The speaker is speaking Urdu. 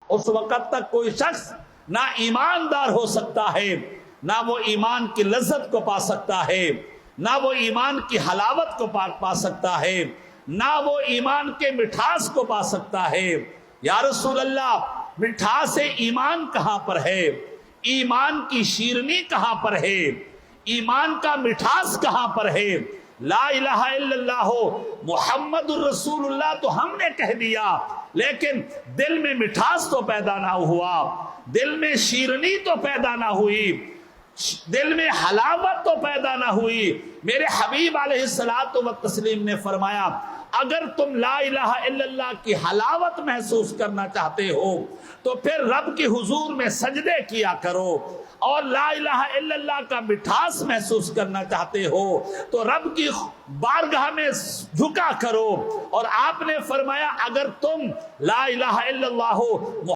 اس وقت تک کوئی شخص نہ ایماندار ہو سکتا ہے، نہ وہ ایمان کی لذت کو پا سکتا ہے، نہ وہ ایمان کی حلاوت کو پا سکتا ہے، نہ وہ ایمان کے مٹھاس کو پا سکتا ہے۔ یا رسول اللہ، مٹھاس ایمان کہاں پر ہے؟ ایمان کی شیرنی کہاں پر ہے؟ ایمان کا مٹھاس کہاں پر ہے؟ لا الہ الا اللہ محمد الرسول اللہ تو ہم نے کہہ دیا، لیکن دل میں مٹھاس تو پیدا نہ ہوا، دل میں شیرنی تو پیدا نہ ہوئی، دل میں حلاوت تو پیدا نہ ہوئی۔ میرے حبیب علیہ الصلوۃ والتسلیم نے فرمایا، اگر تم لا الہ الا اللہ کی حلاوت محسوس کرنا چاہتے ہو تو پھر رب کے حضور میں سجدے کیا کرو، اور لا الہ الا اللہ کا مٹھاس محسوس کرنا چاہتے ہو تو رب کی بارگاہ میں جھکا کرو۔ اور آپ نے فرمایا، اگر تم لا الہ الا اللہ